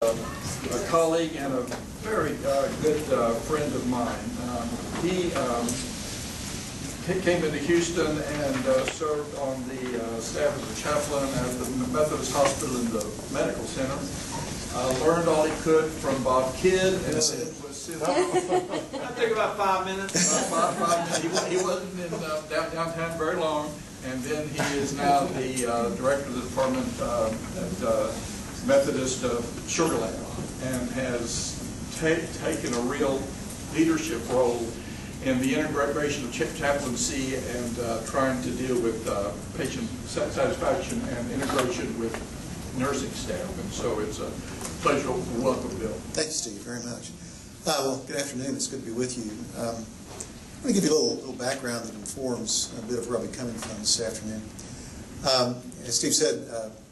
A colleague and a very good friend of mine. He came into Houston and served on the staff as a chaplain at the Methodist Hospital in the Medical Center. Learned all he could from Bob Kidd. And was That took about 5 minutes. About 5 minutes. He wasn't in downtown very long, and then he is now the director of the department at Methodist Sugar Land, and has taken a real leadership role in the integration of chaplaincy and trying to deal with patient satisfaction and integration with nursing staff. And so it's a pleasure to welcome Bill. Thanks, Steve, very much. Well, good afternoon. It's good to be with you. I'm going to give you a little background that informs a bit of where I'll be coming from this afternoon. As Steve said,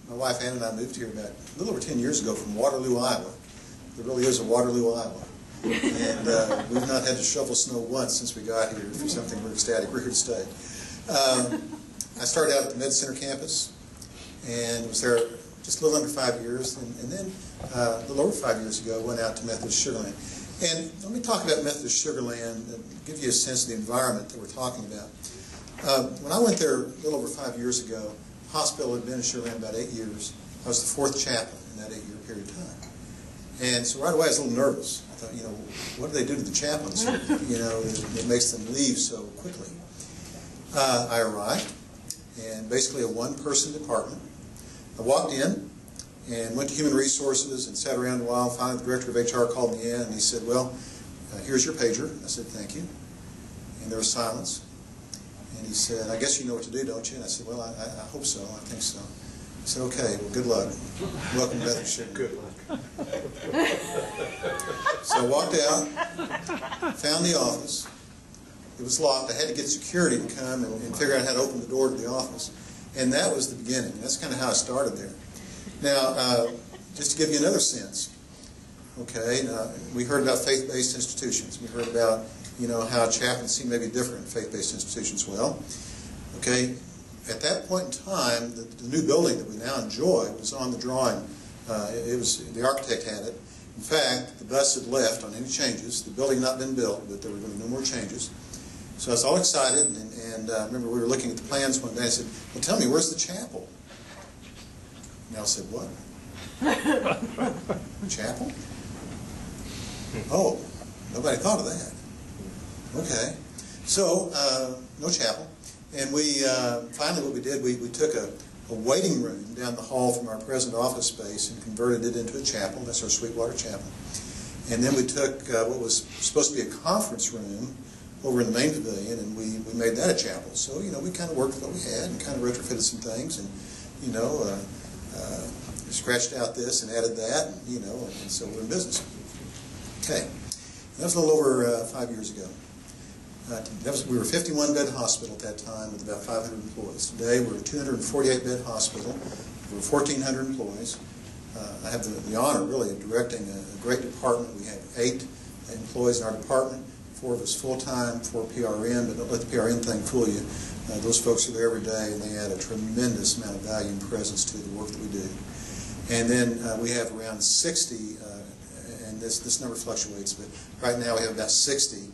my wife Ann and I moved here about a little over 10 years ago from Waterloo, Iowa. There really is a Waterloo, Iowa. And we've not had to shovel snow once since we got here for something we're ecstatic. We're here to stay. I started out at the Med Center campus and was there just a little under 5 years. And then a little over 5 years ago, went out to Methodist Sugar Land. And let me talk about Methodist Sugar Land and give you a sense of the environment that we're talking about. When I went there a little over 5 years ago, the hospital had been in Sugar Land about 8 years. I was the fourth chaplain in that 8-year period of time. And so right away I was a little nervous. I thought, what do they do to the chaplains? That makes them leave so quickly. I arrived, and basically a one-person department. I walked in and went to Human Resources and sat around a while. Finally, the director of HR called me in, and he said, well, here's your pager. I said, thank you. And there was silence. And he said, I guess you know what to do, don't you? And I said, well, I hope so. I think so. He said, okay, well, good luck. Welcome to Methodist Sugar. Good luck. So I walked out, found the office. It was locked. I had to get security to come and figure out how to open the door to the office. And that was the beginning. That's kind of how I started there. Now, just to give you another sense, okay, we heard about faith-based institutions. We heard about, how chaplaincy may be different in faith-based institutions. Well, okay, at that point in time, the new building that we now enjoy was on the drawing. The architect had it. In fact, the bus had left on any changes. The building had not been built, but there were going to be no more changes. So I was all excited, and I remember we were looking at the plans one day. I said, well, tell me, where's the chapel? And Al said, what? Chapel? Oh, nobody thought of that. Okay. So, no chapel. And we, finally what we did, we took a waiting room down the hall from our present office space and converted it into a chapel. That's our Sweetwater Chapel. And then we took what was supposed to be a conference room over in the main pavilion, and we made that a chapel. So, we kind of worked with what we had and kind of retrofitted some things and, scratched out this and added that, and so we're in business. Okay. And that was a little over 5 years ago. We were a 51-bed hospital at that time with about 500 employees. Today we're a 248-bed hospital. We're 1,400 employees. I have the honor, really, of directing a great department. We have 8 employees in our department, 4 of us full-time, 4 PRN, but don't let the PRN thing fool you. Those folks are there every day, and they add a tremendous amount of value and presence to the work that we do. And then we have around 60, and this number fluctuates, but right now we have about 60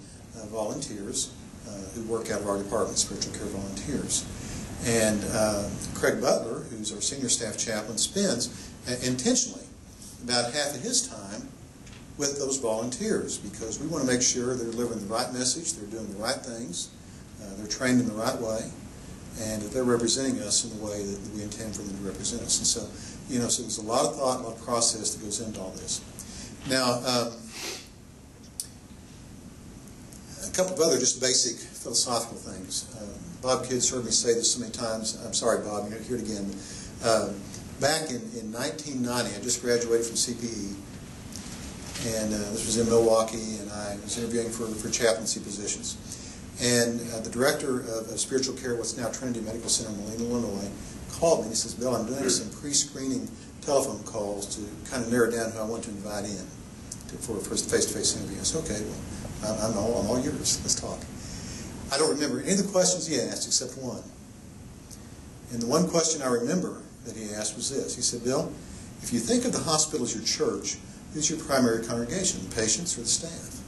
volunteers who work out of our department, spiritual care volunteers. And Craig Butler, who's our senior staff chaplain, spends intentionally about half of his time with those volunteers because we want to make sure they're delivering the right message, they're doing the right things, they're trained in the right way, and that they're representing us in the way that we intend for them to represent us. And so, so there's a lot of thought and a lot of process that goes into all this. Now, a couple of other just basic philosophical things. Bob Kidd's heard me say this so many times. I'm sorry, Bob, you're here again. Back in 1990, I just graduated from CPE, and this was in Milwaukee, and I was interviewing for chaplaincy positions. And the director of spiritual care, what's now Trinity Medical Center in Moline, Illinois, called me and he says, Bill, I'm doing some pre-screening telephone calls to kind of narrow down who I want to invite in for a face-to-face interview. I said, okay, well, I'm all yours. Let's talk. I don't remember any of the questions he asked except one. And the one question I remember that he asked was this. He said, Bill, if you think of the hospital as your church, who's your primary congregation, the patients or the staff?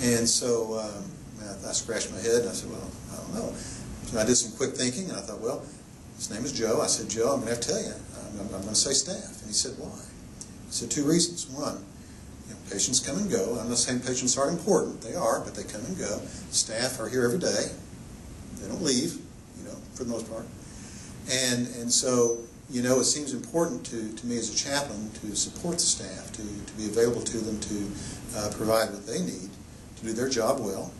And so I scratched my head and I said, well, I don't know. So I did some quick thinking and I thought, well, his name is Joe. I said, Joe, I'm going to have to tell you, I'm going to say staff. And he said, why? He said, two reasons. One, patients come and go. I'm not saying patients aren't important. They are, but they come and go. Staff are here every day. They don't leave, for the most part. And so, it seems important to me as a chaplain to support the staff, to be available to them to provide what they need to do their job well.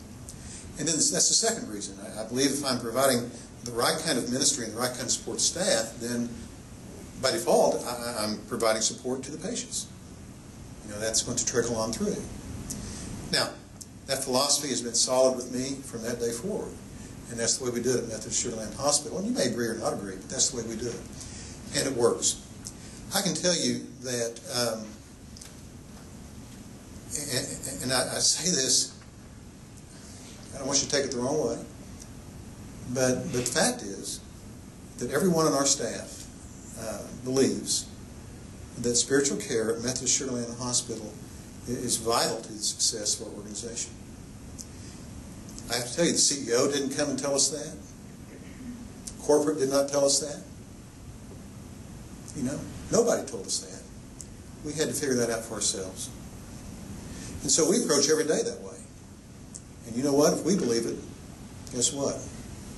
And then that's the second reason. I believe if I'm providing the right kind of ministry and the right kind of support staff, then by default, I'm providing support to the patients. That's going to trickle on through. Now, that philosophy has been solid with me from that day forward. And that's the way we do it at Methodist Sugar Land Hospital. And you may agree or not agree, but that's the way we do it. And it works. I can tell you that, and I say this, I don't want you to take it the wrong way, but the fact is that everyone on our staff believes that spiritual care at Methodist Sugar Land Hospital is vital to the success of our organization. I have to tell you, the CEO didn't come and tell us that. Corporate did not tell us that. Nobody told us that. We had to figure that out for ourselves. And so we approach every day that way. And you know what? If we believe it, guess what?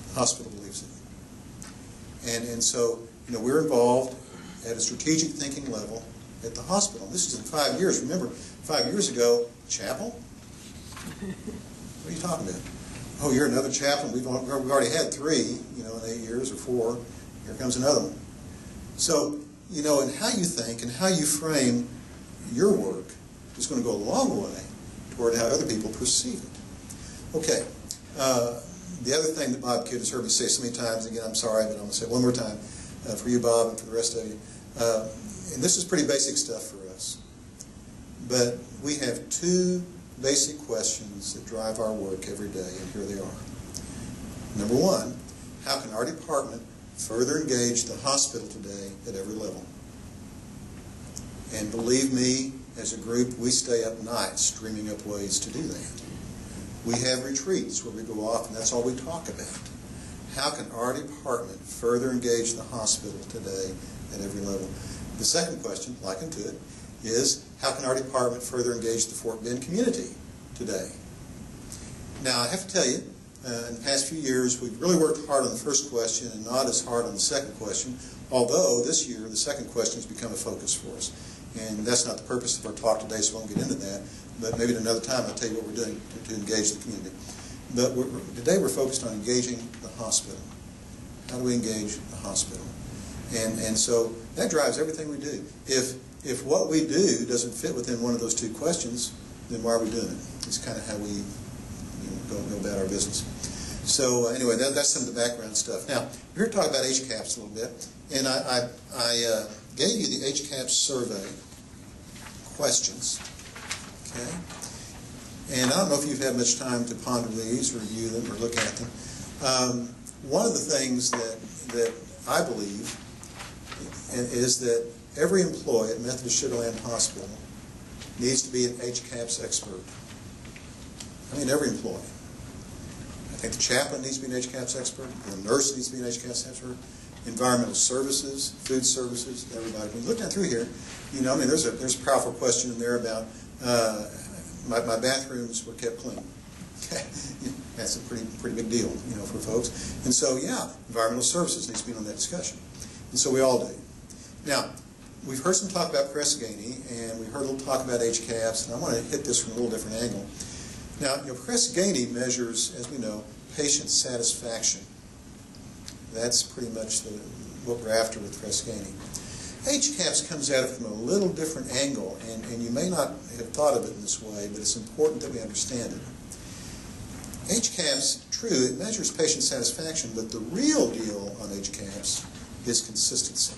The hospital believes it. And so, we're involved at a strategic thinking level at the hospital. This is in 5 years. Remember, 5 years ago, chapel? What are you talking about? Oh, you're another chaplain. We've already had 3, in 8 years or 4. Here comes another one. So, and how you think and how you frame your work is going to go a long way toward how other people perceive it. Okay. The other thing that Bob Kidd has heard me say so many times, again, I'm sorry, but I'm going to say it one more time for you, Bob, and for the rest of you. And this is pretty basic stuff for us. But we have 2 basic questions that drive our work every day, and here they are. Number 1, how can our department further engage the hospital today at every level? And believe me, as a group, we stay up nights dreaming up ways to do that. We have retreats where we go off and that's all we talk about. How can our department further engage the hospital today at every level? The second question, like unto it, is how can our department further engage the Fort Bend community today? Now, I have to tell you, in the past few years, we've really worked hard on the first question and not as hard on the second question, although this year the second question has become a focus for us. And that's not the purpose of our talk today, so I won't get into that. But maybe at another time I'll tell you what we're doing to engage the community. But today we're focused on engaging the hospital. How do we engage the hospital? And so that drives everything we do. If what we do doesn't fit within one of those 2 questions, then why are we doing it? It's kind of how we go about our business. So anyway, that's some of the background stuff. Now, we're here to talk about HCAHPS a little bit. And I gave you the HCAHPS survey questions. Okay? And I don't know if you've had much time to ponder these or review them or look at them. One of the things that I believe is that every employee at Methodist Sugar Land Hospital needs to be an HCAHPS expert. I mean, every employee. I think the chaplain needs to be an HCAHPS expert. The nurse needs to be an HCAHPS expert. Environmental services, food services, everybody. When you look down through here, there's a powerful question in there about my bathrooms were kept clean. That's a pretty big deal, for folks. And so, yeah, environmental services needs to be on that discussion. And so we all do. Now, we've heard some talk about Press-Ganey, and we've heard a little talk about HCAHPS, and I want to hit this from a little different angle. Now, Press-Ganey measures, as we know, patient satisfaction. That's pretty much what we're after with Press-Ganey. HCAHPS comes at it from a little different angle, and you may not have thought of it in this way, but it's important that we understand it. HCAHPS, true, it measures patient satisfaction, but the real deal on HCAHPS is consistency.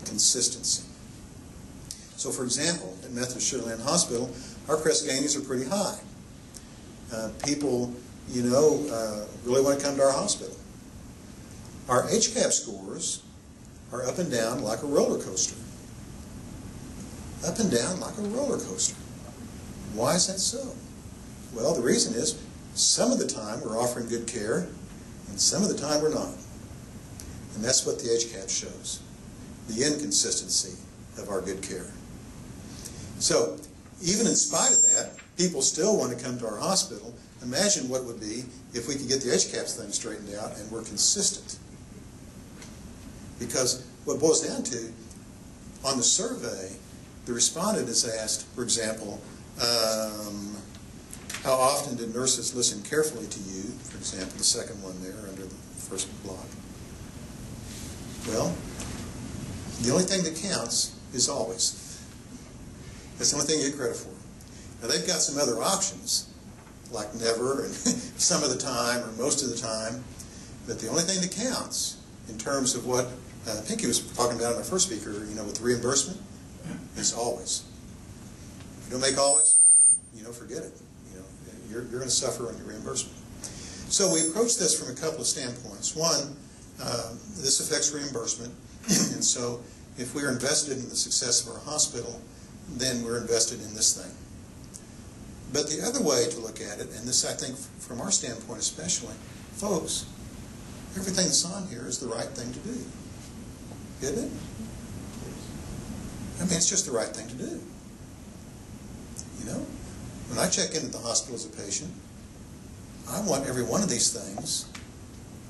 Consistency. So, for example, at Methodist Sugar Land Hospital, our Press-Ganeys are pretty high. People, really want to come to our hospital. Our HCAHPS scores are up and down like a roller coaster. Up and down like a roller coaster. Why is that so? Well, the reason is some of the time we're offering good care and some of the time we're not. And that's what the HCAHPS shows, the inconsistency of our good care. So even in spite of that, people still want to come to our hospital. Imagine what it would be if we could get the HCAHPS thing straightened out and we're consistent. Because what it boils down to, on the survey, the respondent is asked, for example, how often did nurses listen carefully to you? For example, the second one there under the first block. Well, the only thing that counts is always. That's the only thing you get credit for. Now, they've got some other options, like never and some of the time or most of the time, but the only thing that counts in terms of what Pinky was talking about in our first speaker, with reimbursement, is always. If you don't make always, forget it. You're going to suffer on your reimbursement. So we approach this from a couple of standpoints. One, this affects reimbursement, and so if we're invested in the success of our hospital, then we're invested in this thing. But the other way to look at it, and this I think from our standpoint especially, folks, everything that's on here is the right thing to do. Isn't it? I mean, it's just the right thing to do. When I check into the hospital as a patient, I want every one of these things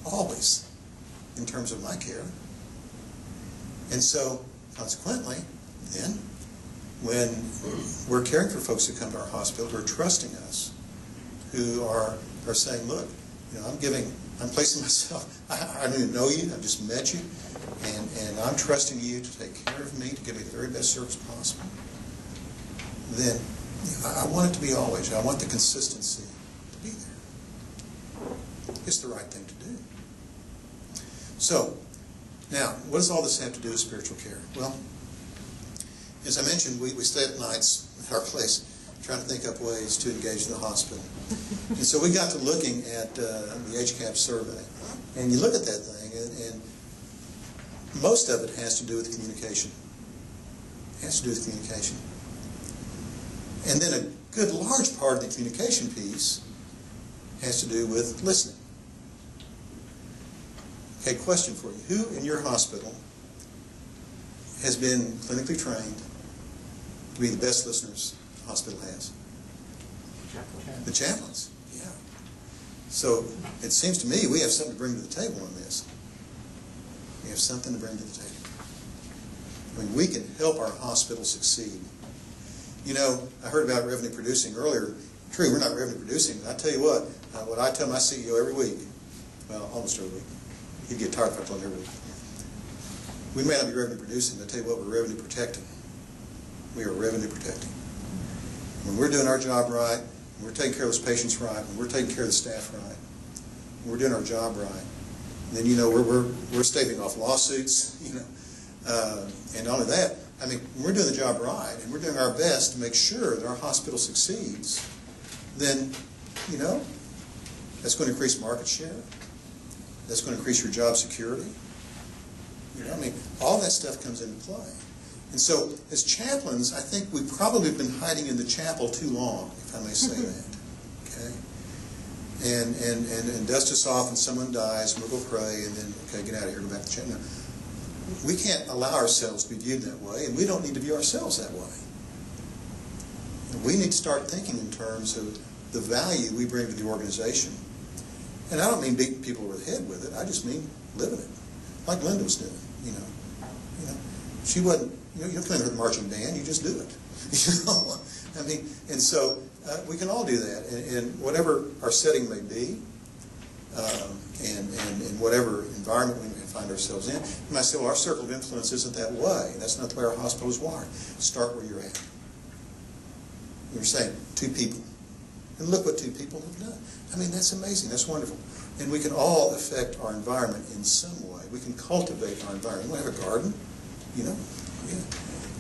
always in terms of my care. And so, consequently, then, when we're caring for folks who come to our hospital who are trusting us, who are saying, look, I'm placing myself, I don't even know you, I've just met you, and I'm trusting you to take care of me, to give me the very best service possible, then I want it to be always. I want the consistency to be there. It's the right thing to do. So, now, what does all this have to do with spiritual care? Well, as I mentioned, we stay up nights at our place trying to think up ways to engage the hospital. And so we got to looking at the HCAHPS survey. And you look at that thing, and most of it has to do with communication. It has to do with communication. And then a good large part of the communication piece has to do with listening. Okay, question for you. Who in your hospital has been clinically trained to be the best listeners the hospital has? The chaplains. Yeah. So it seems to me we have something to bring to the table on this. We have something to bring to the table. I mean, we can help our hospital succeed. I heard about revenue producing earlier. True, we're not revenue producing. I tell you what I tell my CEO every week, well, almost every week. He'd get tired if I told him every week. We may not be revenue producing, but I tell you what, we're revenue protecting. We are revenue protecting. When we're doing our job right, when we're taking care of those patients right, when we're taking care of the staff right, when we're doing our job right, then we're staving off lawsuits, and all of that. I mean, when we're doing the job right and we're doing our best to make sure that our hospital succeeds, then, that's going to increase market share. That's going to increase your job security. I mean, all that stuff comes into play. And so, as chaplains, I think we've probably been hiding in the chapel too long, if I may say that. Okay? And dust us off and someone dies, and we'll go pray, and then, okay, get out of here, go back to chapel. We can't allow ourselves to be viewed that way, and we don't need to view ourselves that way. We need to start thinking in terms of the value we bring to the organization. And I don't mean beating people over the head with it. I just mean living it, like Linda was doing. She wasn't. You don't come in with a marching band. You just do it. I mean, and so we can all do that, and whatever our setting may be, and whatever environment we may find ourselves in. You might say, well, our circle of influence isn't that way. That's not the way our hospital is wired. Start where you're at. You're saying 2 people. And look what 2 people have done. I mean, that's amazing. That's wonderful. And we can all affect our environment in some way. We can cultivate our environment. You want to have a garden? Yeah.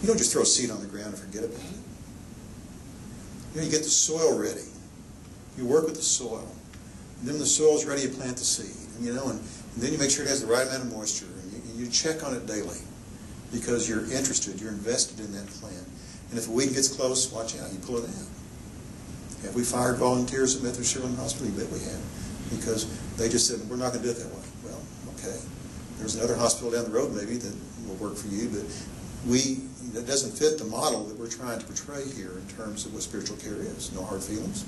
You don't just throw a seed on the ground and forget about it. You get the soil ready. You work with the soil. And then when the soil's ready, you plant the seed. And then you make sure it has the right amount of moisture. And you check on it daily because you're interested, you're invested in that plan. And if a weed gets close, watch out, you pull it out. Have we fired volunteers at Methodist Sugarland Hospital? You bet we have. Because they just said, we're not going to do it that way. Well, okay. There's another hospital down the road maybe that will work for you, but that doesn't fit the model that we're trying to portray here in terms of what spiritual care is. No hard feelings.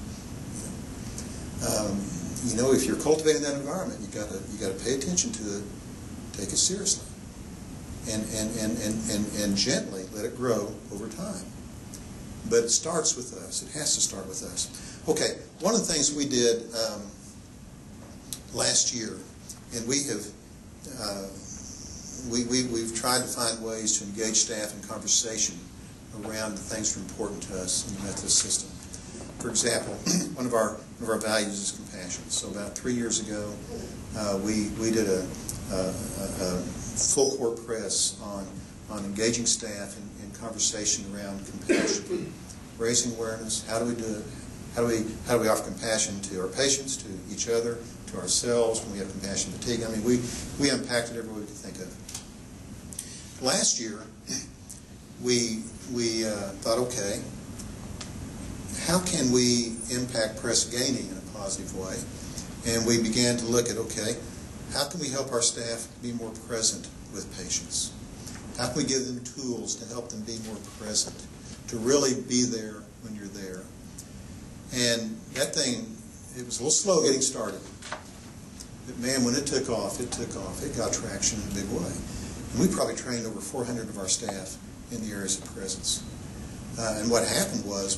If you're cultivating that environment, you got to pay attention to it, take it seriously, and gently let it grow over time. But it starts with us. It has to start with us. Okay, one of the things we did last year, and we've tried to find ways to engage staff in conversation around the things that are important to us in the Methodist system. For example, one of our values is compassion. So about 3 years ago, we did a full court press on engaging staff in conversation around compassion, raising awareness. How do we do it? How do we offer compassion to our patients, to each other, to ourselves when we have compassion fatigue? I mean, we unpacked it every way we could think of. Last year, we thought, okay, how can we impact press gaining in a positive way? And we began to look at, okay, how can we help our staff be more present with patients? How can we give them tools to help them be more present, to really be there when you're there? And that thing, it was a little slow getting started. But man, when it took off. It got traction in a big way. And we probably trained over 400 of our staff in the areas of presence. And what happened was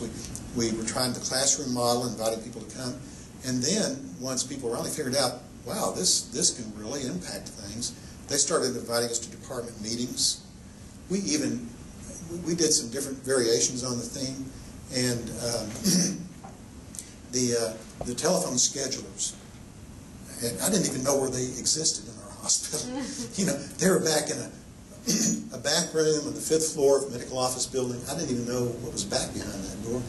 we were trying the classroom model, inviting people to come. And then once people really figured out, wow, this can really impact things, they started inviting us to department meetings. We did some different variations on the theme. And the telephone schedulers, and I didn't even know where they existed in our hospital. They were back in a back room on the 5th floor of the medical office building. I didn't even know what was back behind that door.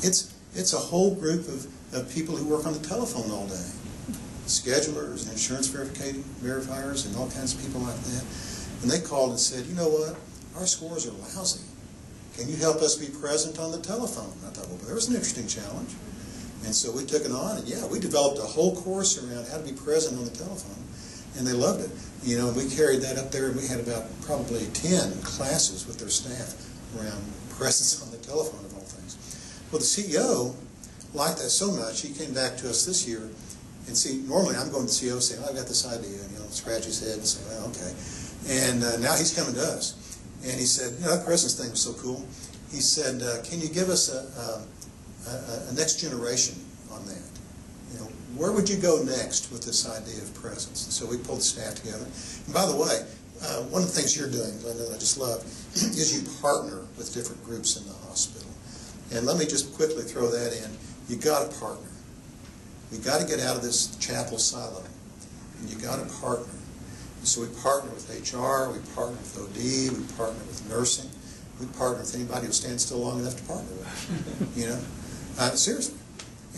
It's a whole group of people who work on the telephone all day. Schedulers and insurance verifiers and all kinds of people like that. And they called and said, you know what, our scores are lousy. Can you help us be present on the telephone? And I thought, well, there was an interesting challenge. And so we took it on, and yeah, we developed a whole course around how to be present on the telephone. And they loved it. And we carried that up there, and we had about probably 10 classes with their staff around presence on the telephone of all things. Well, the CEO liked that so much, he came back to us this year. And see, normally I'm going to the CEO saying, I've got this idea, and scratch his head and say, well, okay. And now he's coming to us. And he said, that presence thing was so cool. He said, can you give us a next generation on that? Where would you go next with this idea of presence? And so we pulled the staff together. And by the way, one of the things you're doing, Glenda, that I just love, is you partner with different groups in the hospital. And let me just quickly throw that in. You got to partner. We got to get out of this chapel silo. And you got to partner. And so we partner with HR, we partner with OD, we partner with nursing, we partner with anybody who stands still long enough to partner with. Seriously.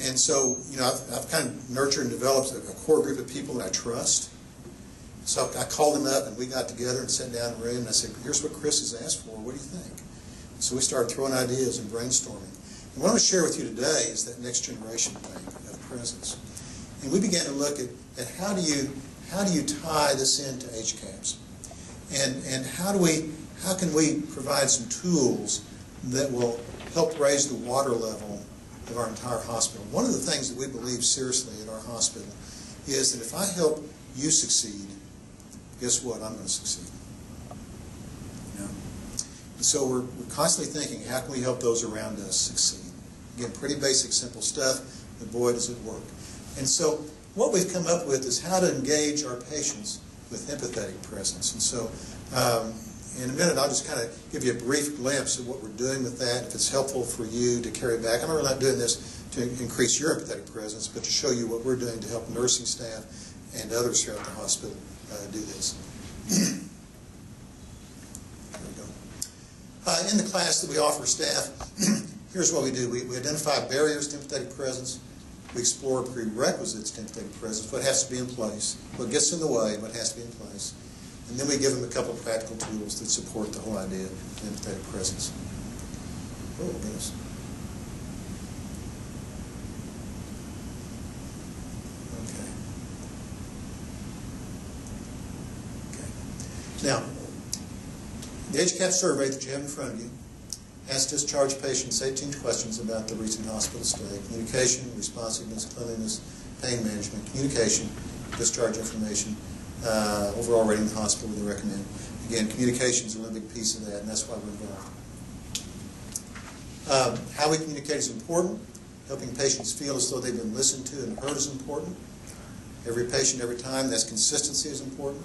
And so, I've kind of nurtured and developed a core group of people that I trust. So I called them up and we got together and sat down in a room and I said, here's what Chris has asked for, what do you think? So we started throwing ideas and brainstorming. And what I'm going to share with you today is that next generation thing of presence. And we began to look at how do you tie this into HCAHPS? And how can we provide some tools that will help raise the water level of our entire hospital? One of the things that we believe seriously at our hospital is that if I help you succeed, guess what? I'm going to succeed. And so we're constantly thinking, how can we help those around us succeed? Again, pretty basic, simple stuff, but boy, does it work. And so what we've come up with is how to engage our patients with empathetic presence. And so in a minute, I'll just kind of give you a brief glimpse of what we're doing with that, if it's helpful for you to carry back. I'm really not doing this to increase your empathetic presence, but to show you what we're doing to help nursing staff and others throughout the hospital do this. There we go. In the class that we offer staff, here's what we do. We identify barriers to empathetic presence. We explore prerequisites to empathetic presence, what has to be in place, what gets in the way, what has to be in place. And then we give them a couple of practical tools that support the whole idea of empathetic presence. Oh, goodness. Now, the HCAHPS survey that you have in front of you has discharged patients 18 questions about the recent hospital stay: communication, responsiveness, cleanliness, pain management, communication, discharge information, overall rating of the hospital, they recommend. Again, communication is a really big piece of that, and that's why we're involved. How we communicate is important. Helping patients feel as though they've been listened to and heard is important. Every patient, every time, that's consistency is important.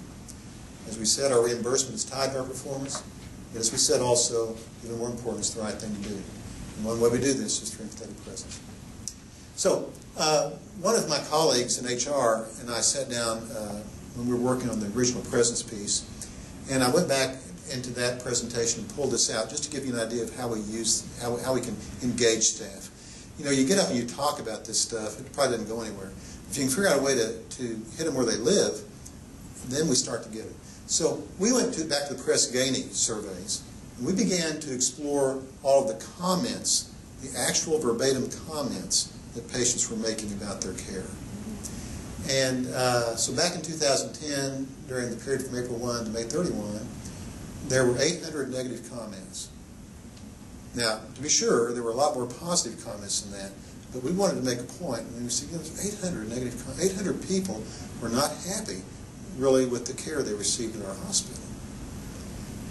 As we said, our reimbursement is tied to our performance. But as we said also, even more important, it's the right thing to do. And one way we do this is through empathetic presence. So, one of my colleagues in HR and I sat down when we were working on the original presence piece, and I went back into that presentation and pulled this out just to give you an idea of how we how we can engage staff. You know, you get up and you talk about this stuff, it probably doesn't go anywhere. If you can figure out a way to hit them where they live, then we start to get it. So we went back to the Press-Ganey surveys, and we began to explore all of the comments, the actual verbatim comments that patients were making about their care. And so back in 2010, during the period from April 1 to May 31, there were 800 negative comments. Now, to be sure, there were a lot more positive comments than that, but we wanted to make a point, and we said, you know, there's 800 negative comments. 800 people were not happy really with the care they received in our hospital.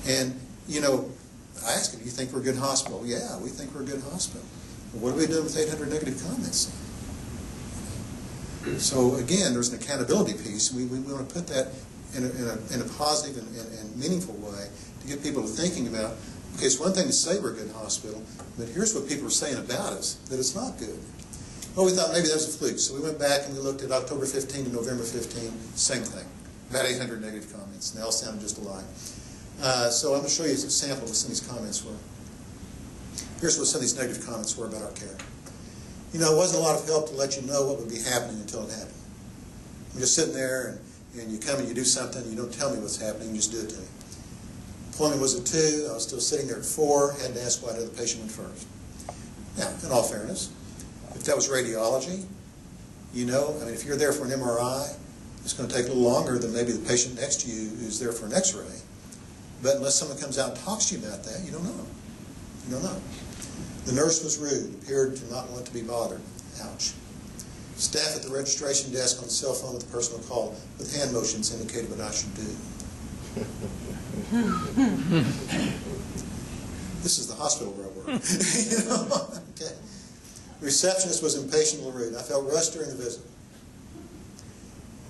And, you know, I asked them, do you think we're a good hospital? Yeah, we think we're a good hospital. Well, what are we doing with 800 negative comments? So again, there's an accountability piece. We want to put that in a positive and meaningful way to get people to thinking about, okay, it's one thing to say we're a good hospital, but here's what people are saying about us, that it's not good. Well, we thought maybe that was a fluke. So we went back and we looked at October 15 to November 15, same thing. About 800 negative comments, and they all sounded just alike. So I'm going to show you a sample of what some of these comments were. Here's what some of these negative comments were about our care. You know, it wasn't a lot of help to let you know what would be happening until it happened. I'm just sitting there, and you come and you do something, you don't tell me what's happening, you just do it to me. Appointment was at 2, I was still sitting there at 4, had to ask why the other patient went first. Now, in all fairness, if that was radiology, you know, I mean, if you're there for an MRI, it's going to take a little longer than maybe the patient next to you who's there for an x-ray. But unless someone comes out and talks to you about that, you don't know. You don't know. The nurse was rude, appeared to not want to be bothered. Ouch. Staff at the registration desk on the cell phone with a personal call with hand motions indicated what I should do. This is the hospital where I work. You know? Okay. The receptionist was impatient and rude. I felt rushed during the visit.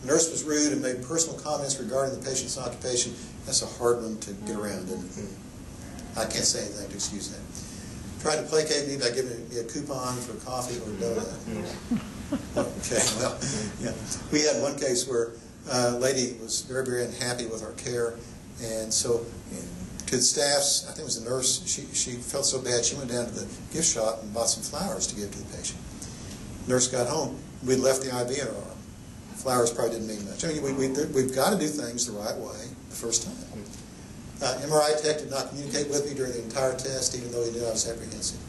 The nurse was rude and made personal comments regarding the patient's occupation. That's a hard one to get around, isn't it? I can't say anything to excuse that. Tried to placate me by giving me a coupon for coffee or a donut. Okay, well, yeah. We had one case where a lady was very, very unhappy with our care, and so to the staffs, I think it was the nurse, she felt so bad she went down to the gift shop and bought some flowers to give to the patient. The nurse got home, we'd left the IV in her arm. Flowers probably didn't mean much. I mean, we've got to do things the right way the first time. MRI tech did not communicate with me during the entire test, even though he knew I was apprehensive.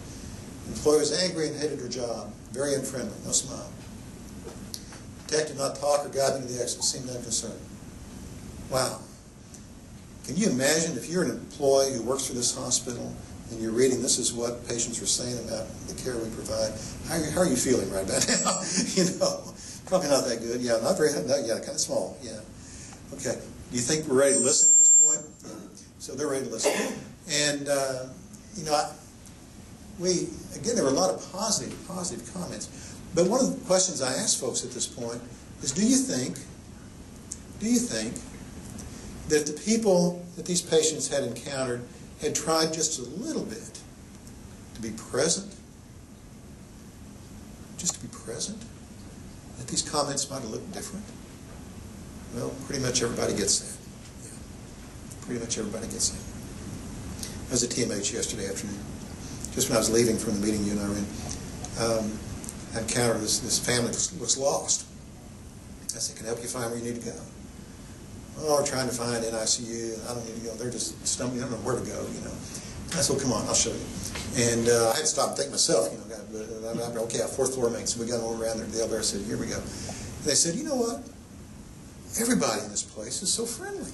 The employee was angry and hated her job. Very unfriendly, no smile. Tech did not talk or guide me to the exit, seemed unconcerned. Wow. Can you imagine if you're an employee who works for this hospital and you're reading this is what patients are saying about the care we provide? How are you feeling right about now? You know, probably not that good. Yeah, not very, yeah, kind of small. Yeah. Okay. Do you think we're ready to listen at this point? Yeah. So they're ready to listen. And, you know, again, there were a lot of positive comments. But one of the questions I asked folks at this point is, do you think that the people that these patients had encountered had tried just a little bit to be present? Just to be present? That these comments might have looked different? Well, pretty much everybody gets that. Yeah. Pretty much everybody gets that. I was at TMH yesterday afternoon. Just when I was leaving from the meeting you and I were in, I encountered this family that looks lost. I said, can I help you find where you need to go? oh, we're trying to find NICU. I don't even, they're just stumbling. I don't know where to go, I said, well, come on, I'll show you. And I had to stop and think myself, but I'm okay, our fourth floor mates. So we got all around there. The elevator said, here we go. And they said, you know what? Everybody in this place is so friendly.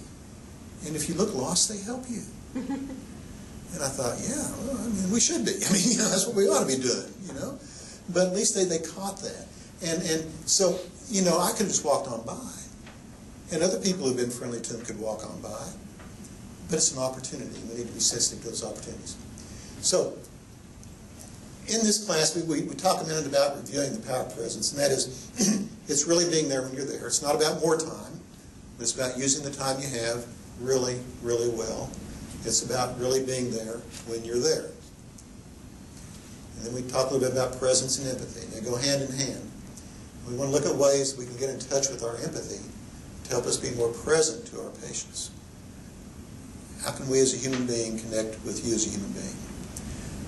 And if you look lost, they help you. And I thought, yeah, well, I mean, we should be. I mean, that's what we ought to be doing, But at least they caught that. And so, I could have just walked on by. And other people who've been friendly to them could walk on by. But it's an opportunity. We need to be sensitive to those opportunities. So, in this class, we talk a minute about reviewing the power of presence. And that is, it's really being there when you're there. It's not about more time. But it's about using the time you have really, really well. It's about really being there when you're there. And then we talk a little bit about presence and empathy. They go hand in hand. We want to look at ways we can get in touch with our empathy to help us be more present to our patients. How can we as a human being connect with you as a human being?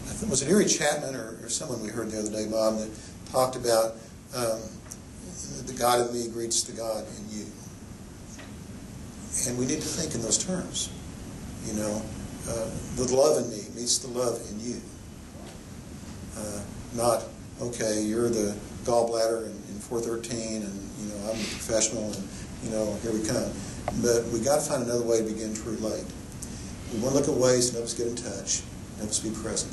I think, was it Erie Chapman or someone we heard the other day, Bob, that talked about the God in me greets the God in you. And we need to think in those terms. The love in me meets the love in you. Not, okay, you're the gallbladder in 413 and, I'm a professional and, here we come. But we got to find another way to begin to relate. We want to look at ways to help us get in touch, help us be present.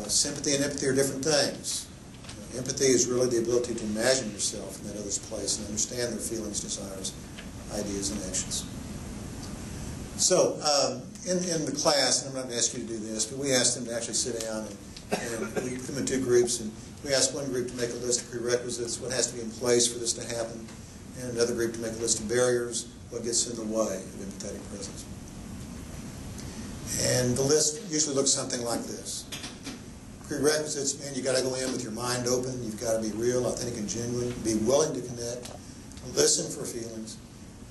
Sympathy and empathy are different things. Empathy is really the ability to imagine yourself in that other's place and understand their feelings, desires, ideas, and actions. So, in the class, and I'm not going to ask you to do this, but we asked them to actually sit down and we put them in two groups, and we asked one group to make a list of prerequisites, what has to be in place for this to happen, and another group to make a list of barriers, what gets in the way of empathetic presence. And the list usually looks something like this. Prerequisites mean you got to go in with your mind open, you've got to be real, authentic, and genuine, be willing to connect, listen for feelings,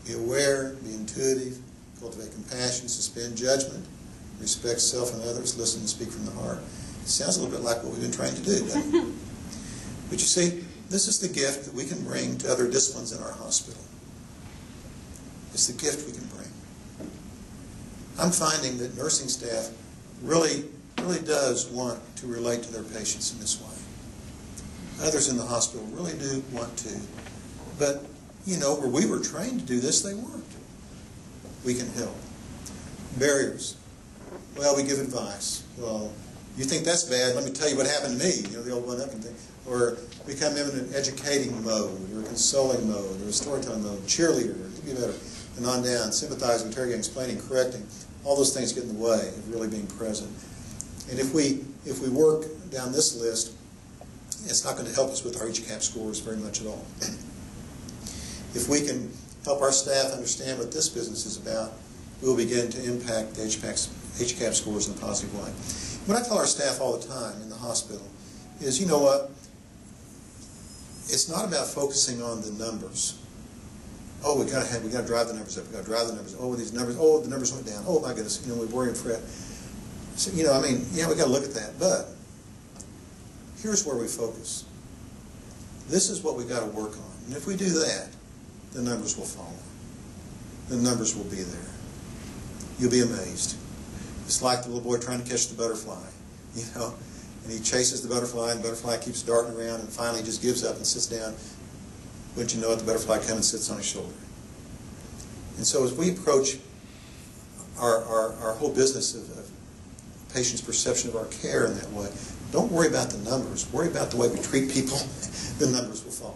be aware, be intuitive, cultivate compassion, suspend judgment, respect self and others, listen and speak from the heart. It sounds a little bit like what we've been trying to do, doesn't it? But you see, this is the gift that we can bring to other disciplines in our hospital. It's the gift we can bring. I'm finding that nursing staff really does want to relate to their patients in this way. Others in the hospital really do want to. But, where we were trained to do this, they weren't. We can help. Barriers. Well, we give advice. Well, you think that's bad, let me tell you what happened to me, the old one-upping thing. Or we come in an educating mode, or a consoling mode, or a storytelling mode, cheerleader, to be better, and on down, sympathizing, interrogating, explaining, correcting. All those things get in the way of really being present. And if we work down this list, it's not going to help us with our HCAHPS scores very much at all. If we can help our staff understand what this business is about, we'll begin to impact the HCAHPS scores in a positive way. What I tell our staff all the time in the hospital is, you know what? It's not about focusing on the numbers. Oh, we got to drive the numbers up. We got to drive the numbers up. Oh, these numbers. Oh, the numbers went down. Oh my goodness. We worry and fret. So, we got to look at that. But here's where we focus. This is what we got to work on. And if we do that, the numbers will follow. The numbers will be there. You'll be amazed. It's like the little boy trying to catch the butterfly, and he chases the butterfly, and the butterfly keeps darting around, and finally he just gives up and sits down. Wouldn't you know it, the butterfly comes and sits on his shoulder. And so as we approach our whole business of patients' perception of our care in that way, don't worry about the numbers. Worry about the way we treat people. The numbers will follow.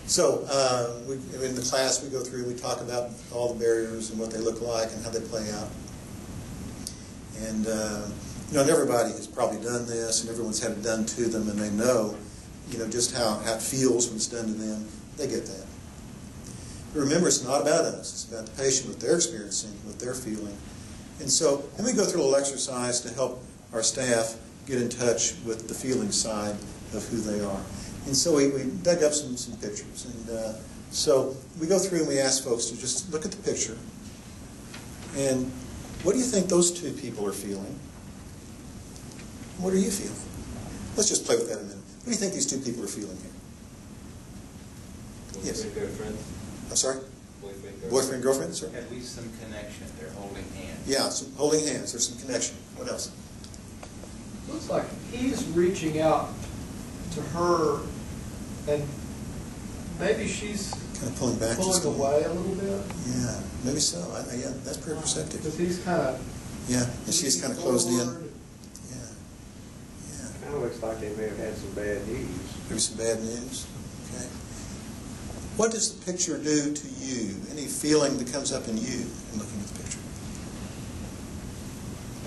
So in the class we go through, we talk about all the barriers and what they look like and how they play out. And and everybody has probably done this, and everyone's had it done to them, and they know, just how it feels when it's done to them. They get that. But remember, it's not about us. It's about the patient, what they're experiencing, what they're feeling. And so, then we go through a little exercise to help our staff get in touch with the feeling side of who they are. And so we dug up some pictures. And so we go through and we ask folks to just look at the picture. And what do you think those two people are feeling? What are you feeling? Let's just play with that a minute. What do you think these two people are feeling here? Yes. Girlfriend? I'm sorry? Boyfriend, Boyfriend, girlfriend, sir? At least some connection, they're holding hands. Yeah, some holding hands, there's some connection. What else? Looks like he's reaching out to her, and maybe she's Kind of pulling back just a pulling little. away a little bit. Yeah, maybe so. Yeah, that's pretty perceptive. Because he's kind of. Yeah, and she's kind of closed in. forward. Yeah, yeah. Kind of looks like they may have had some bad news. Maybe some bad news. Okay. What does the picture do to you? Any feeling that comes up in you in looking at the picture?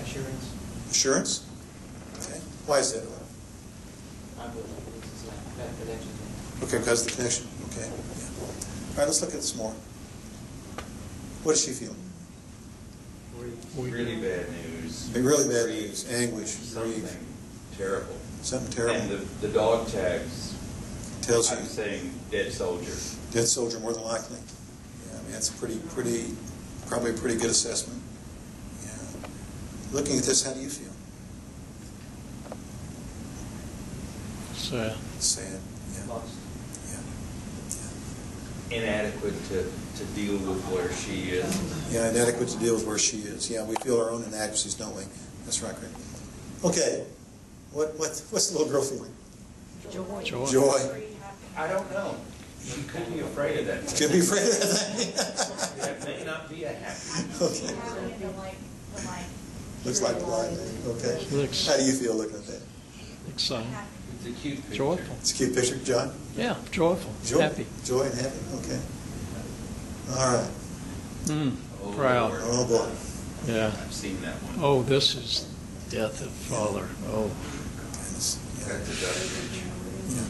Assurance. Assurance? Okay. Why is that? I believe this is that connection. Okay, because of the connection. Okay. Yeah. All right, let's look at this more. What does she feel? Really bad news. Really bad Grief. news, anguish, grief, Something terrible. something terrible. And the dog tags, Tells you. I'm saying dead soldier. Dead soldier, more than likely. Yeah, I mean, that's a probably a pretty good assessment. Yeah. Looking at this, how do you feel? Sad. Sad. Yeah. Lost. Yeah. Inadequate to deal with where she is. Yeah, inadequate to deal with where she is. Yeah, we feel our own inadequacies, don't we? That's right, Greg. Okay. What's the little girl feeling? Joy. Joy. Joy. I don't know. She could be afraid of that. Could be afraid of that thing. That may not be a happy. Okay. Looks like the light. Okay. Looks- How do you feel looking at that? Excited. It's a cute picture. Joyful. It's a cute picture, John. Yeah, joyful. Joy. Happy. Joy and happy. Okay. All right. Oh, Proud. Lord. Oh boy. Yeah. I've seen that one. Oh, this is death of father. Oh, Goodness. Yeah. That's a dark picture. Yeah.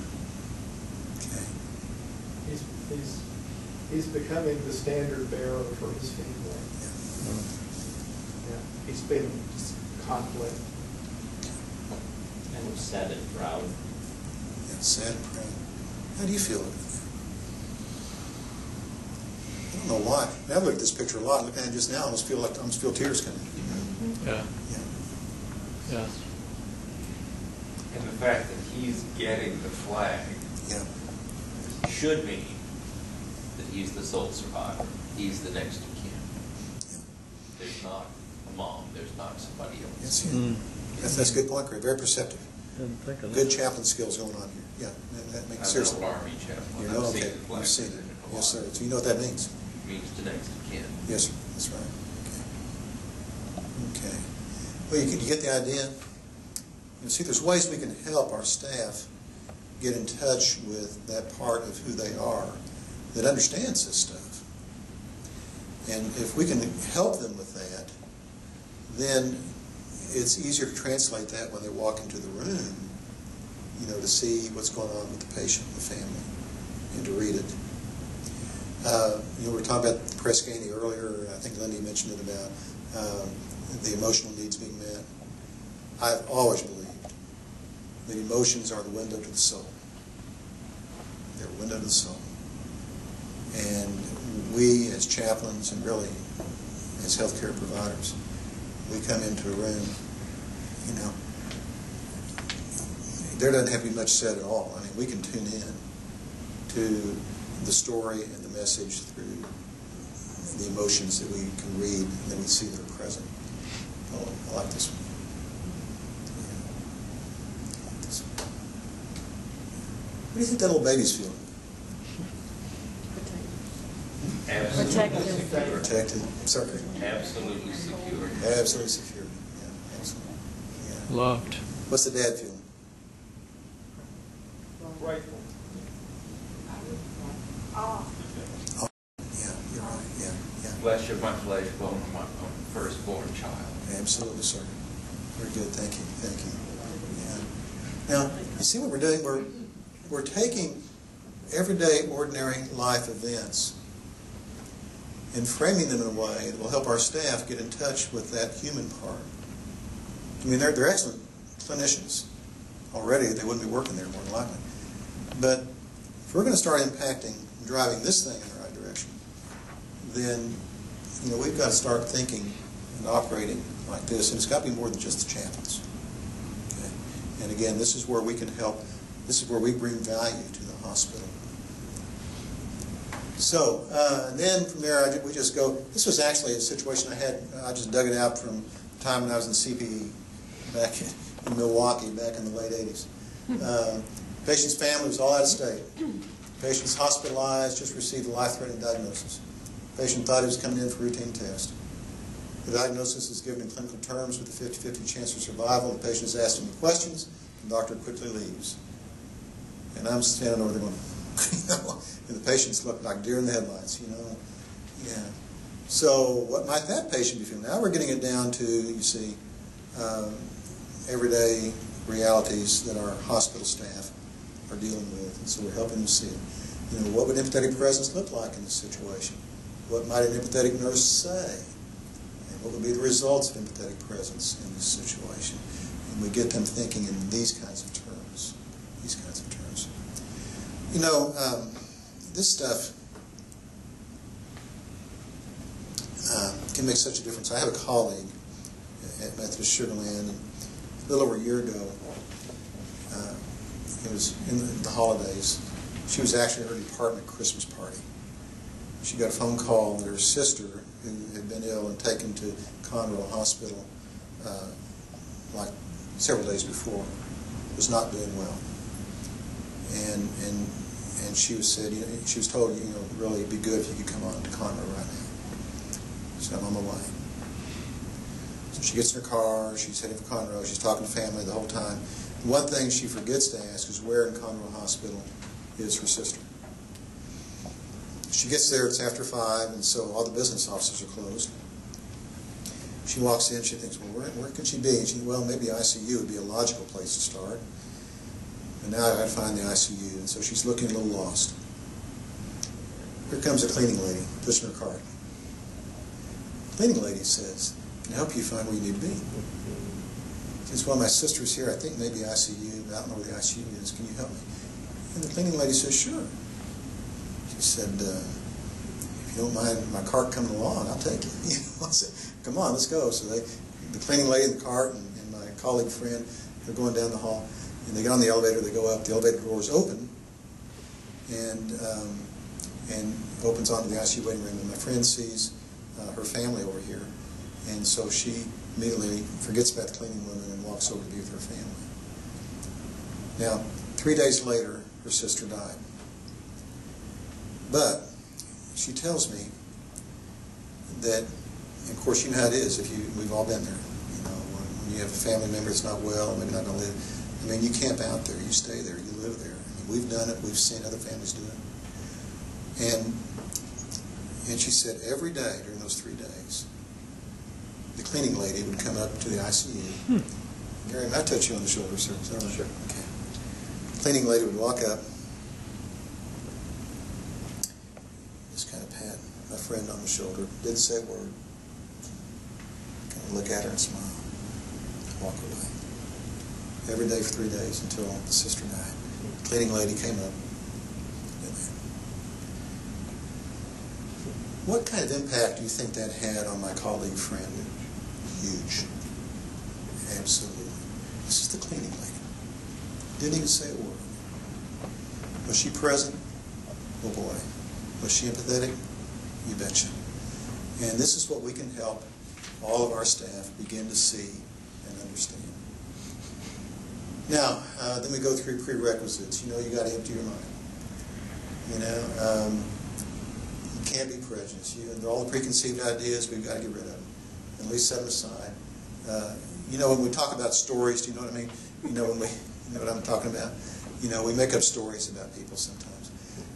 Okay. He's becoming the standard bearer for his family. Yeah. Yeah. He's been just conflict. And sad and proud. Yeah. Sad and proud. How do you feel looking at that? I don't know why. I mean, I've looked at this picture a lot. Looking at it just now, I almost feel tears coming. yeah, Yeah. yeah. And the fact that he's getting the flag Yeah. should mean that he's the sole survivor. He's the next of kin. Yeah. There's not a mom, there's not somebody else. Yes, yeah. Mm. That's a good point, Greg. Very perceptive. Didn't think of Good that. chaplain skills going on here. Yeah, that makes I'm seriously. an Army chaplain. You know, I've seen okay. the flag You've seen it. in a Yes, sir. lot. So you know what that means. It means the next of kin. Yes, sir. That's right. Okay. Okay. Well, you get the idea. You see, there's ways we can help our staff get in touch with that part of who they are that understands this stuff. And if we can help them with that, then it's easier to translate that when they walk into the room, you know, to see what's going on with the patient and the family, and to read it. You know, we were talking about the press scanning earlier. I think Lindy mentioned it about the emotional needs being met. I've always believed that emotions are the window to the soul. They're a window to the soul. And we as chaplains and really as healthcare providers, we come into a room, you know, there doesn't have to be much said at all. I mean, we can tune in to the story and the message through the emotions that we can read and that we see that are present. Oh, I like this one. Yeah. I like this one. What do you think that little baby's feeling? Absolutely secure. Protected. Sorry. Absolutely secure. Absolutely secure. Yeah, absolutely. Yeah. Loved. What's the dad feeling? Grateful. Yeah, you're right. Yeah, yeah. Flesh of my flesh, bone of my bone, firstborn child. Absolutely, sir. Very good. Thank you. Thank you. Yeah. Now, you see what we're doing? We're taking everyday, ordinary life events and framing them in a way that will help our staff get in touch with that human part. I mean, they're excellent clinicians already. They wouldn't be working there more than likely. But if we're going to start impacting, driving this thing in the right direction, then, you know, we've got to start thinking and operating like this. And it's got to be more than just the chaplains. Okay? And again, this is where we can help. This is where we bring value to the hospital. So, and then from there, we just go, this was actually a situation I had, I just dug it out from the time when I was in CPE back in Milwaukee, back in the late 80s. Patient's family was all out of state. Patient's hospitalized, just received a life-threatening diagnosis. Patient thought he was coming in for routine test. The diagnosis is given in clinical terms with a 50-50 chance of survival. The patient is asked any questions, the doctor quickly leaves. And I'm standing over there going, and the patients look like deer in the headlights, Yeah. So what might that patient be feeling? Now we're getting it down to, you see, everyday realities that our hospital staff are dealing with, and so we're helping them see it. What would empathetic presence look like in this situation? What might an empathetic nurse say? And what would be the results of empathetic presence in this situation? And we get them thinking in these kinds of terms. These kinds of terms. This stuff can make such a difference. I have a colleague at Methodist Sugar Land, and a little over a year ago, it was in the holidays, she was actually at her department Christmas party. She got a phone call that her sister, who had been ill and taken to Conroe Hospital like several days before, was not doing well. And she was said, she was told, really it'd be good if you could come on to Conroe right now. She said, I'm on my way. So she gets in her car, she's heading for Conroe, she's talking to family the whole time. One thing she forgets to ask is where in Conroe Hospital is her sister. She gets there, it's after 5, and so all the business offices are closed. She walks in, she thinks, well, where could she be? And she thinks, well, maybe ICU would be a logical place to start. And now I've got to find the ICU, and so she's looking a little lost. Here comes a cleaning lady, pushing her cart. The cleaning lady says, can I help you find where you need to be? She says, well, my sister's here, I think maybe ICU, but I don't know where the ICU is, can you help me? And the cleaning lady says, sure. She said, if you don't mind my cart coming along, I'll take it. I said, come on, let's go. So the cleaning lady in the cart and my colleague friend, they're going down the hall, and they get on the elevator, they go up, the elevator doors open, and opens onto the ICU waiting room, and my friend sees her family over here, and so she immediately forgets about the cleaning woman and walks over to be with her family. Now, 3 days later, her sister died. But she tells me that, and of course, you know how it is. We've all been there. When you have a family member that's not well, maybe not going to live. You camp out there, you stay there, you live there. We've done it. We've seen other families do it. And she said every day during those 3 days, the cleaning lady would come up to the ICU. Gary, may I touch you on the shoulder, sir? Is that right? Sure. Okay. The cleaning lady would walk up, just kind of pat my friend on the shoulder, didn't say a word, kind of look at her and smile, walk away. Every day for 3 days until the sister died. The cleaning lady came up. What kind of impact do you think that had on my colleague friend? Huge. Absolutely. This is the cleaning lady. Didn't even say a word. Was she present? Oh boy. Was she empathetic? You betcha. And this is what we can help all of our staff begin to see and understand. Now, then we go through prerequisites. You got to empty your mind. You can't be prejudiced. All the preconceived ideas, we've got to get rid of them. At least set them aside. When we talk about stories, do you know what I mean? You know what I'm talking about? We make up stories about people sometimes.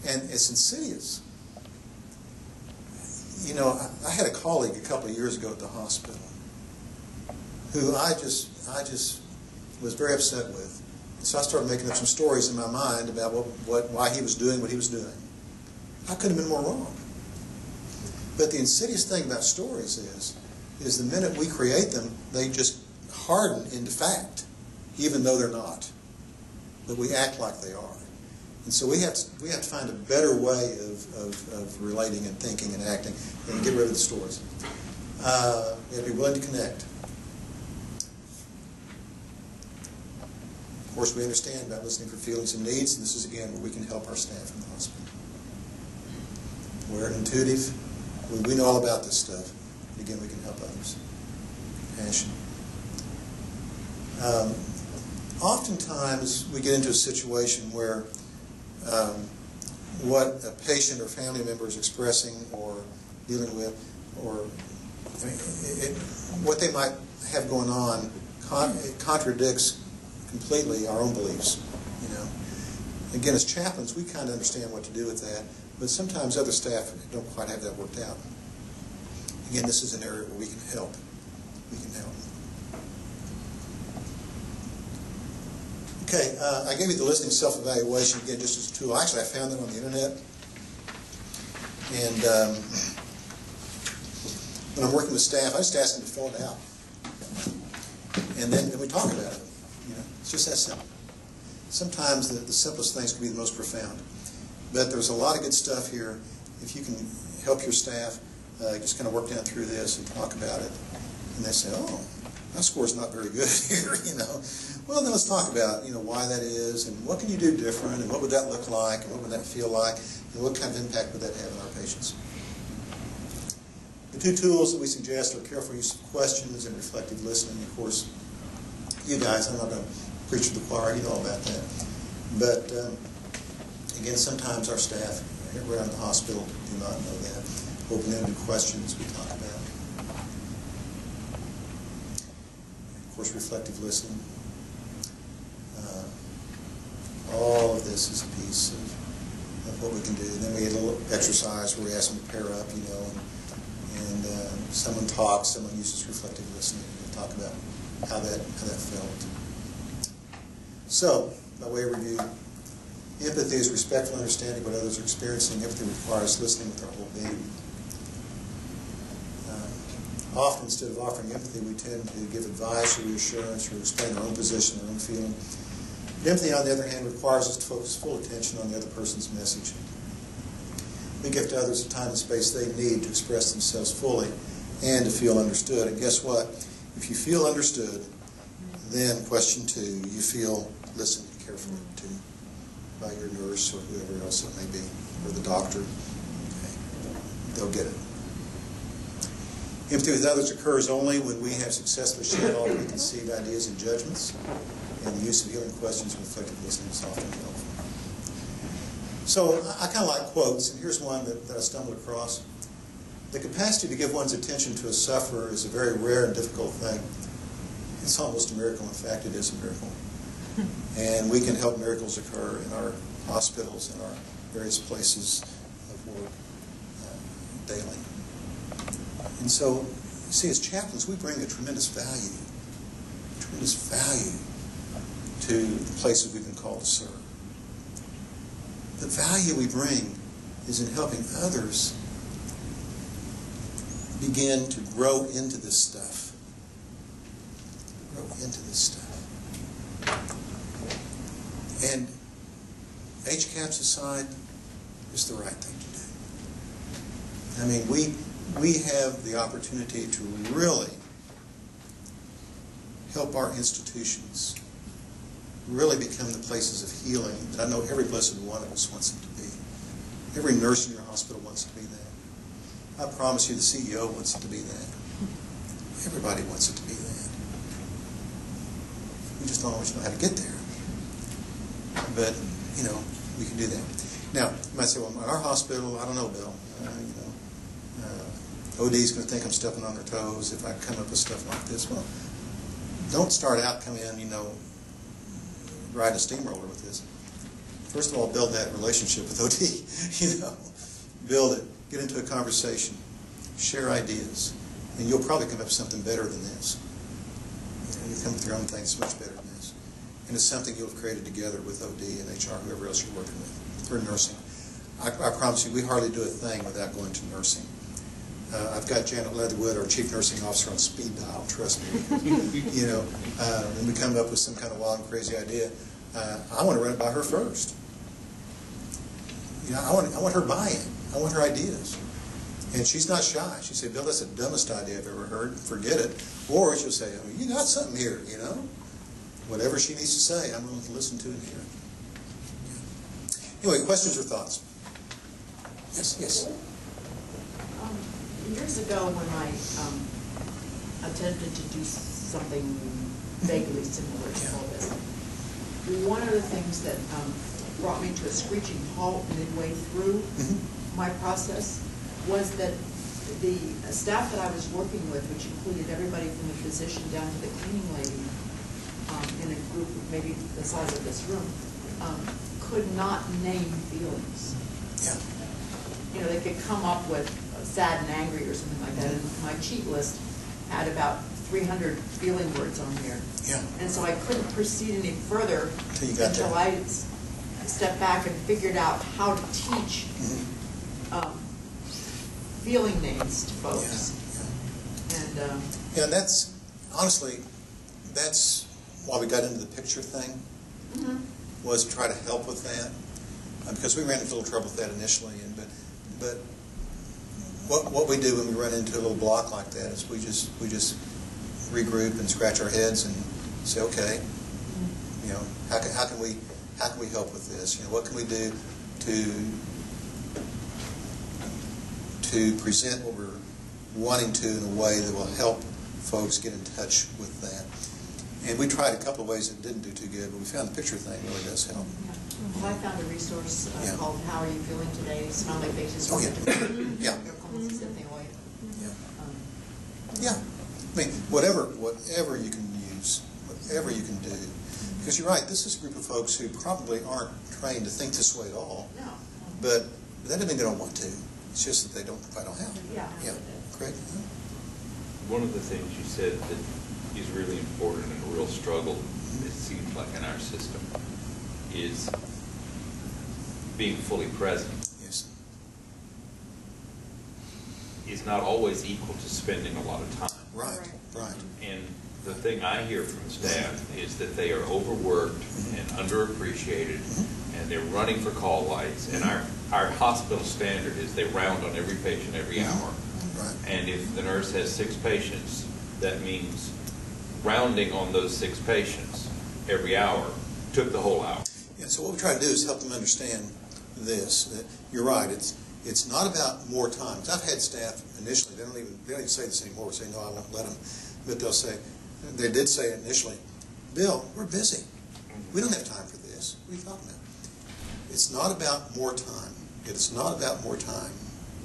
And it's insidious. I had a colleague a couple of years ago at the hospital who I just was very upset with. So I started making up some stories in my mind about why he was doing what he was doing. I couldn't have been more wrong. But the insidious thing about stories is the minute we create them, they just harden into fact, even though they're not. But we act like they are. And so we have to find a better way of relating and thinking and acting and get rid of the stories. We have to be willing to connect. Of course, we understand about listening for feelings and needs, and this is, again, where we can help our staff in the hospital. We're intuitive. We know all about this stuff. And again, we can help others. Passion. Oftentimes, we get into a situation where what a patient or family member is expressing or dealing with, or what they might have going on, it contradicts completely our own beliefs. Again, as chaplains, we kind of understand what to do with that, but sometimes other staff don't quite have that worked out. Again, this is an area where we can help. We can help. Okay, I gave you the listening self-evaluation, again, just as a tool. Actually, I found it on the internet. And when I'm working with staff, I just ask them to fill it out. And then we talk about it. It's just that simple. Sometimes the simplest things can be the most profound. But there's a lot of good stuff here. If you can help your staff, just kind of work down through this and talk about it. And they say, oh, my score's not very good here, Well, then let's talk about, why that is, and what can you do different, and what would that look like, and what would that feel like, and what kind of impact would that have on our patients. The two tools that we suggest are careful use of questions and reflective listening. Of course, you guys, I'm not going to preach to the choir, you know all about that. But, again, sometimes our staff around the hospital do not know that. Open-ended questions we talk about. Of course, reflective listening. All of this is a piece of what we can do. And then we get a little exercise where we ask them to pair up, and someone talks, someone uses reflective listening, and we talk about how that felt. So, by way of review, empathy is respectful understanding what others are experiencing. Empathy requires listening with our whole being. Often, instead of offering empathy, we tend to give advice or reassurance or explain our own position, our own feeling. But empathy, on the other hand, requires us to focus full attention on the other person's message. We give to others the time and space they need to express themselves fully and to feel understood. And guess what? If you feel understood, then question 2, you feel listened carefully to by your nurse or whoever else it may be, or the doctor. Okay. They'll get it. Empathy with others occurs only when we have successfully shared all preconceived ideas and judgments, and the use of healing questions and reflective listening is often helpful. So I kind of like quotes, and here's one that I stumbled across. The capacity to give one's attention to a sufferer is a very rare and difficult thing. It's almost a miracle. In fact, it is a miracle. And we can help miracles occur in our hospitals and our various places of work daily. And so, you see, as chaplains, we bring a tremendous value to the places we've been called to serve. The value we bring is in helping others begin to grow into this stuff. And HCAPS aside, it's the right thing to do. I mean, we have the opportunity to really help our institutions really become the places of healing that I know every blessed one of us wants them to be. Every nurse in your hospital wants to be that. I promise you the CEO wants it to be that. Everybody wants it to be that. We just don't always know how to get there. But, we can do that. Now, you might say, well, in our hospital, I don't know, Bill. OD's going to think I'm stepping on their toes if I come up with stuff like this. Well, don't start out, come in, ride a steamroller with this. First of all, build that relationship with OD. Build it. Get into a conversation. Share ideas. And you'll probably come up with something better than this. You come with your own thing, it's much better than this. And it's something you'll have created together with OD and HR, whoever else you're working with, or nursing. I promise you, we hardly do a thing without going to nursing. I've got Janet Leatherwood, our chief nursing officer, on speed dial, trust me. When we come up with some kind of wild and crazy idea, I want to run it by her first. I want her buy-in. I want her ideas. And she's not shy. She said, Bill, that's the dumbest idea I've ever heard. Forget it. Or she'll say, you got something here, Whatever she needs to say, I'm willing to listen to and hear. Anyway, questions or thoughts? Yes. Years ago, when I attempted to do something vaguely similar to all this, one of the things that brought me to a screeching halt midway through my process was that the staff that I was working with, which included everybody from the physician down to the cleaning lady, in a group of maybe the size of this room, could not name feelings. Yeah. You know, they could come up with sad and angry or something like that, and my cheat list had about 300 feeling words on here. Yeah. And so I couldn't proceed any further Till you got until there. I stepped back and figured out how to teach feeling names to folks. Yeah. And Yeah, that's, honestly, that's why we got into the picture thing, was to try to help with that. Because we ran into a little trouble with that initially, but what we do when we run into a little block like that is we just regroup and scratch our heads and say, okay, you know, how can we help with this? You know, what can we do to present what we're wanting to in a way that will help folks get in touch with that? And we tried a couple of ways that didn't do too good, but we found the picture thing really does help. well, I found a resource Yeah. called "How Are You Feeling Today?" Smiley faces. Oh, yeah. Yeah. Yeah. Yeah. I mean, whatever you can use, whatever you can do. Because you're right, this is a group of folks who probably aren't trained to think this way at all. No. But that doesn't mean they don't want to. It's just that they don't have to. Yeah. Yeah. Great. One of the things you said that is really important and a real struggle, it seems like in our system, is being fully present. Yes. Is not always equal to spending a lot of time. Right. Right. And the thing I hear from staff is that they are overworked and underappreciated, and they're running for call lights. And our hospital standard is they round on every patient every hour. Right. And if the nurse has 6 patients, that means rounding on those 6 patients every hour took the whole hour. Yeah, so what we try to do is help them understand this, that you're right, it's not about more time. I've had staff initially, they don't even say this anymore, say, no, I won't let them, but they did say initially, Bill, we're busy. We don't have time for this. What are you talking about? It's not about more time. It is not about more time.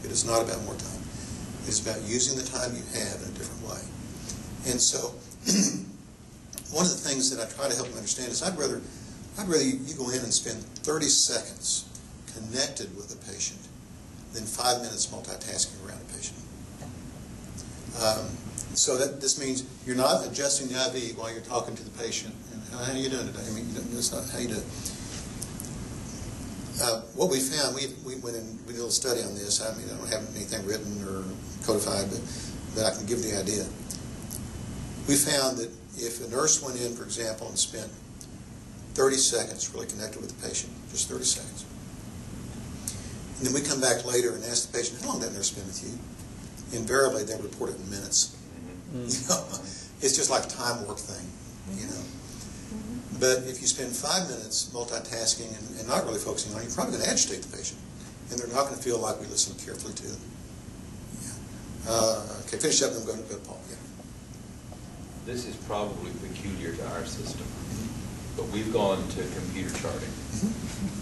It is not about more time. It's about using the time you have in a different way. And so, one of the things that I try to help them understand is I'd rather you go in and spend 30 seconds connected with a patient than 5 minutes multitasking around a patient. So this means you're not adjusting the IV while you're talking to the patient. And how are you doing today? I mean, that's not how you do it. What we found, we went and we did a little study on this. I mean, I don't have anything written or codified, but I can give the idea. We found that if a nurse went in, for example, and spent 30 seconds really connected with the patient, just 30 seconds, and then we come back later and ask the patient, how long did that nurse spend with you? Invariably, they report it in minutes. You know, it's just like a time work thing, you know. But if you spend 5 minutes multitasking and not really focusing on it, you're probably going to agitate the patient, and they're not going to feel like we listen carefully to them. Yeah. Okay, finish up and go to Paul. Yeah. This is probably peculiar to our system, but we've gone to computer charting.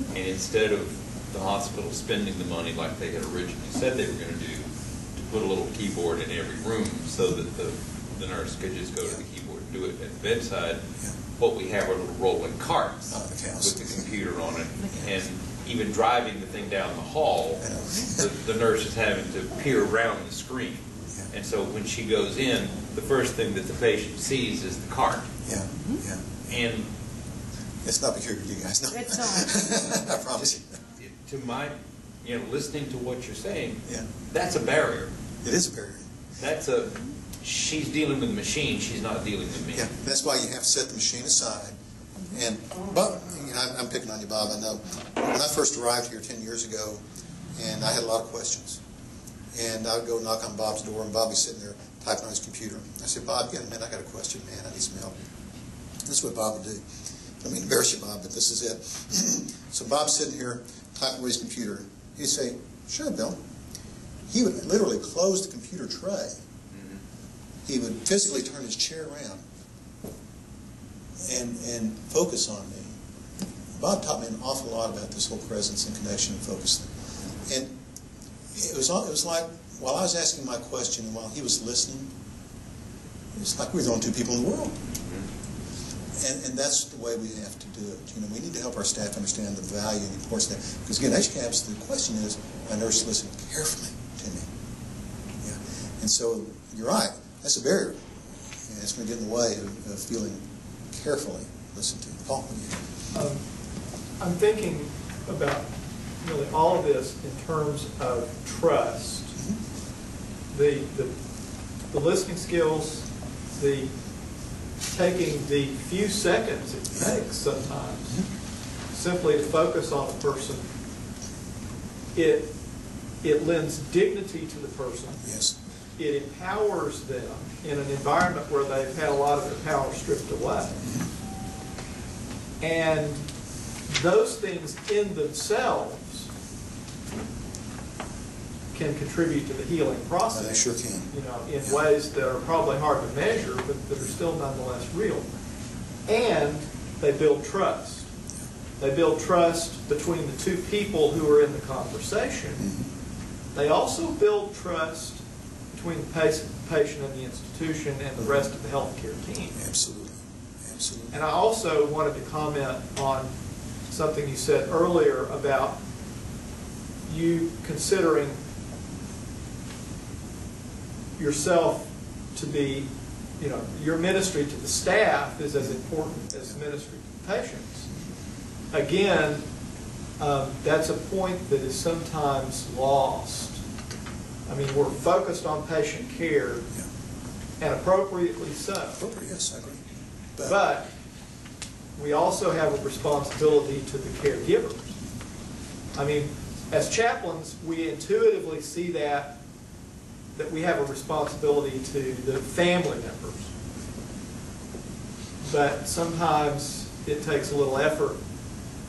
And instead of the hospital spending the money like they had originally said they were going to do, to put a little keyboard in every room so that the nurse could just go to the keyboard and do it at the bedside, what we have are little rolling carts with the computer on it. And even driving the thing down the hall, the nurse is having to peer around the screen. And so when she goes in, the first thing that the patient sees is the cart. Yeah, yeah. And it's not peculiar to you guys, no. It's not. I promise you. To my, listening to what you're saying, Yeah. that's a barrier. It is a barrier. That's she's dealing with the machine, she's not dealing with me. Yeah, that's why you have to set the machine aside. And, but, I'm picking on you, Bob, I know. When I first arrived here 10 years ago, and I had a lot of questions, and I would go knock on Bob's door, and Bob would be sitting there typing on his computer. I said, Bob, get a minute, I got a question, man, I need some help. This is what Bob would do. I don't mean to embarrass you, Bob, but this is it. So Bob's sitting here typing with his computer. He'd say, sure, Bill. he would literally close the computer tray. He would physically turn his chair around and focus on me. Bob taught me an awful lot about this whole presence and connection and focus thing. And it was like, while I was asking my question and while he was listening, it's like we were the only two people in the world. And that's the way we have to do it. You know, we need to help our staff understand the value and the importance of that. Because again, HCAHPS, the question is, my nurse listened carefully to me. Yeah. And so, you're right, that's a barrier. And it's going to get in the way of feeling carefully listened to. Paul, what do you? I'm thinking about really all of this in terms of trust. The listening skills, the taking the few seconds it takes sometimes simply to focus on a person, it lends dignity to the person. Yes. It empowers them in an environment where they've had a lot of their power stripped away. And those things in themselves can contribute to the healing process. They sure can. You know, in ways that are probably hard to measure, but that are still nonetheless real. And they build trust. They build trust between the two people who are in the conversation. They also build trust between the patient and the institution and the rest of the healthcare team. Absolutely. Absolutely. And I also wanted to comment on something you said earlier about you considering yourself to be, you know, your ministry to the staff is as important as ministry to the patients. Again, that's a point that is sometimes lost. I mean, we're focused on patient care, and appropriately so. Appropriate, yes, I agree. But we also have a responsibility to the caregivers. I mean, as chaplains, we intuitively see that we have a responsibility to the family members. But sometimes it takes a little effort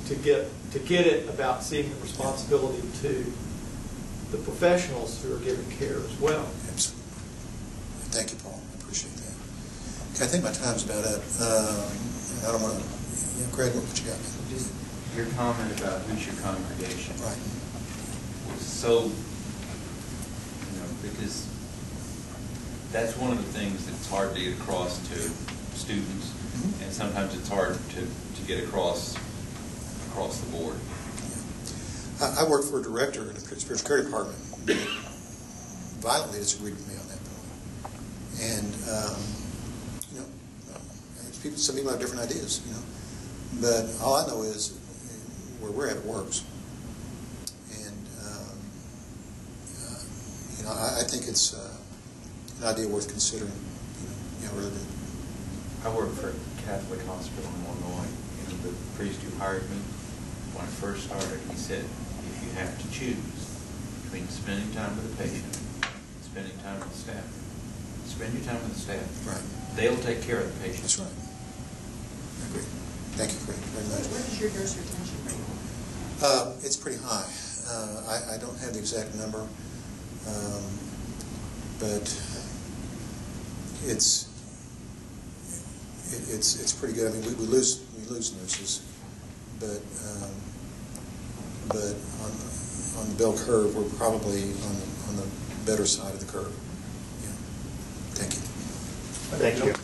to get it about seeing the responsibility to the professionals who are giving care as well. Absolutely. Thank you, Paul. I appreciate that. Okay, I think my time's about up. I don't want to, Greg, what you got? Just your comment about who's your congregation. Right. Was so, because that's one of the things that's hard to get across to students, and sometimes it's hard to get across the board. I work for a director in the spiritual care department that violently disagreed with me on that point. And, some people have different ideas, But all I know is where we're at, it works. And, I think it's an idea worth considering, really. I work for a Catholic hospital in Illinois, and the priest who hired me, when I first started, he said, if you have to choose between spending time with the patient and spending time with the staff, spend your time with the staff. Right. They'll take care of the patient. That's right. I agree. Thank you, Greg, very much. What is your nurse retention rate? It's pretty high. I don't have the exact number, but it's pretty good. I mean, we lose nurses, but on the bell curve, we're probably on the better side of the curve. Yeah. Thank you. Thank you.